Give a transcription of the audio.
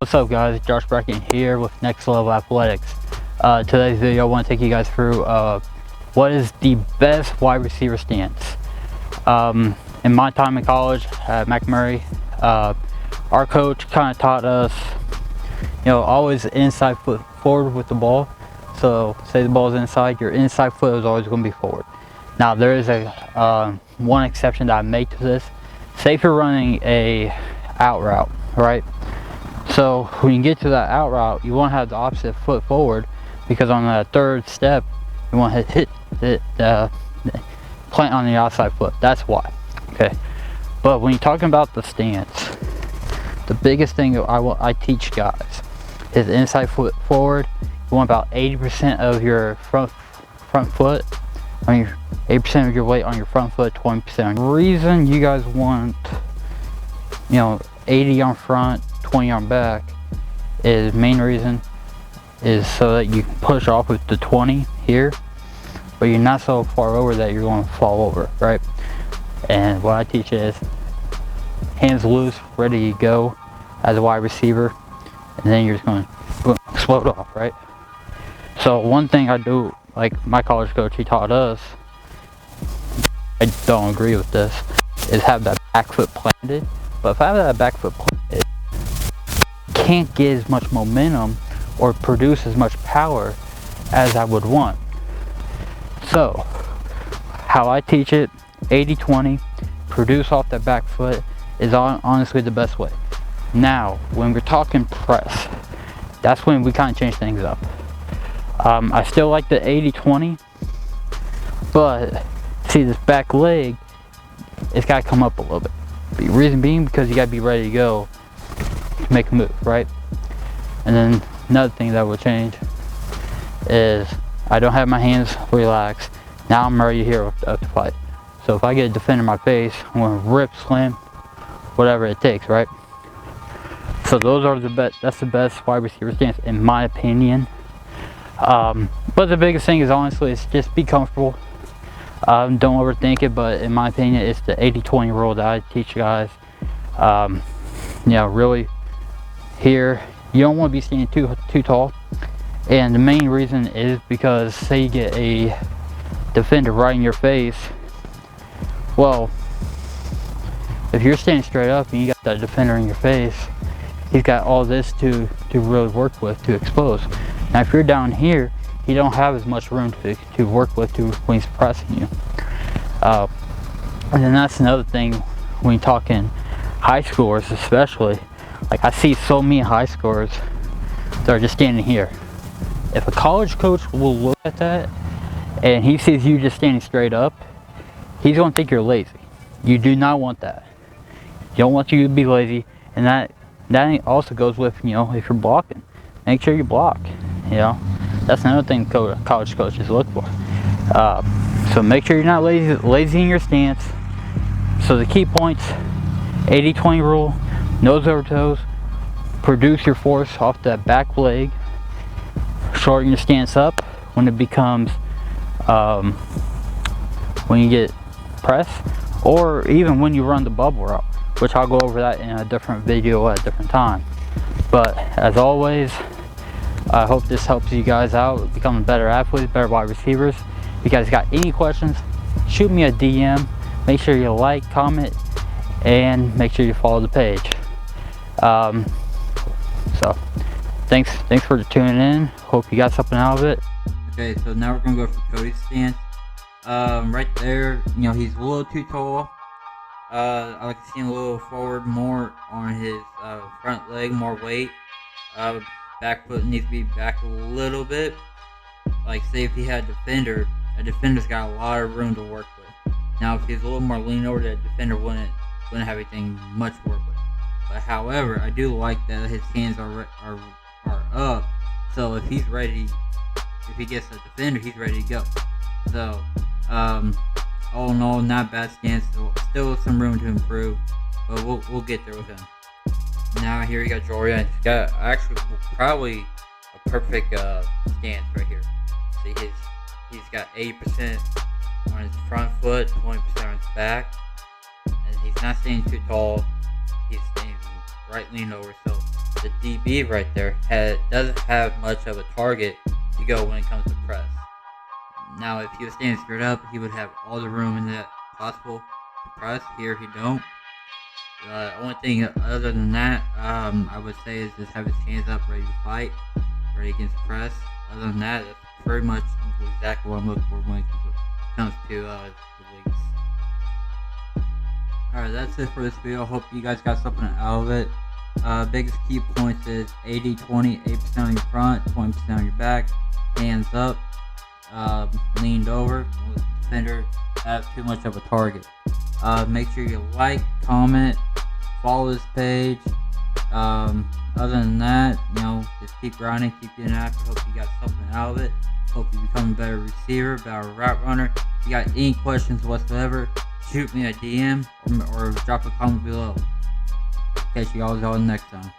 What's up guys, Josh Bracken here with Next Level Athletics. Today's video I want to take you guys through what is the best wide receiver stance. In my time in college at McMurray, our coach kind of taught us, always inside foot forward with the ball. So say the ball is inside, your inside foot is always going to be forward. Now there is a one exception that I make to this. Say if you're running a out route, right? So when you get to that out route, you want to have the opposite foot forward, because on that third step, you want to hit plant on the outside foot. That's why. Okay. But when you're talking about the stance, the biggest thing I teach guys is inside foot forward. You want about 80% of your front foot on your 80% of your weight on your front foot, 20%. The reason you guys want 80 on front, 20 on back, is main reason is so that you can push off with the 20 here, but you're not so far over that you're going to fall over, right? And what I teach is hands loose, ready to go as a wide receiver, and then you're just going to explode off, right? So one thing I do, like my college coach, he taught us, I don't agree with this, is have that back foot planted. But if I have that back foot planted, can't get as much momentum or produce as much power as I would want. So how I teach it, 80-20, produce off that back foot, is honestly the best way. Now when we're talking press, that's when we kind of change things up. I still like the 80-20, but see, this back leg, it's got to come up a little bit. The reason being because you got to be ready to go to make a move, right? And then another thing that will change is I don't have my hands relaxed. Now I'm ready here up to fight. So if I get a defender in my face, I'm going to rip, slam, whatever it takes, right? So those are the best. That's the best wide receiver stance in my opinion. But the biggest thing is honestly, it's just be comfortable. Don't overthink it, but in my opinion, it's the 80-20 rule that I teach guys. Really, here you don't want to be standing too tall, and the main reason is because say you get a defender right in your face. Well, if you're standing straight up and you got that defender in your face, he's got all this to really work with to expose. Now if you're down here, you don't have as much room to work with when he's pressing you. And then that's another thing when you're talking high schoolers, especially. Like I see so many high schoolers that are just standing here. If a college coach will look at that and he sees you just standing straight up, he's going to think you're lazy. You do not want that. You don't want you to be lazy, and that also goes with if you're blocking, make sure you block. That's another thing college coaches look for. So make sure you're not lazy in your stance. So the key points: 80-20 rule, nose over toes, produce your force off that back leg, shorten your stance up when it becomes when you get press, or even when you run the bubble route, which I'll go over that in a different video at a different time. But as always, I hope this helps you guys out becoming better athletes, better wide receivers. If you guys got any questions, shoot me a DM. Make sure you like, comment, and make sure you follow the page. So thanks for tuning in. Hope you got something out of it. Okay, so now we're gonna go for Cody Stance. Right there, he's a little too tall. I like to see him a little forward, more on his front leg, more weight. Back foot needs to be back a little bit. Like say if he had a defender's got a lot of room to work with. Now if he's a little more lean over, that defender wouldn't have anything much to work with. But however, I do like that his hands are up. So if he's ready, if he gets a defender, he's ready to go. So all in all, not bad stance. Still some room to improve, but we'll get there with him. Now here you got Jordan. He's got actually probably a perfect stance right here. See, he's got 80% on his front foot, 20% on his back, and he's not staying too tall. He's staying right leaned over. So the DB right there doesn't have much of a target to go when it comes to press. Now, if he was standing straight up, he would have all the room in that possible to press. Here, he don't. Only thing other than that, I would say is just have his hands up, ready to fight, ready against press. Other than that, that's pretty much exactly what I'm looking for when it comes to the wings. Alright, that's it for this video. I hope you guys got something out of it. Biggest key points is 80-20, 8% on your front, 20% on your back, hands up, leaned over, with the defender have too much of a target. Make sure you like, comment, follow this page. Other than that, just keep grinding, keep getting after. Hope you got something out of it. Hope you become a better receiver, better route runner. If you got any questions whatsoever, shoot me a DM or drop a comment below. Catch you all next time.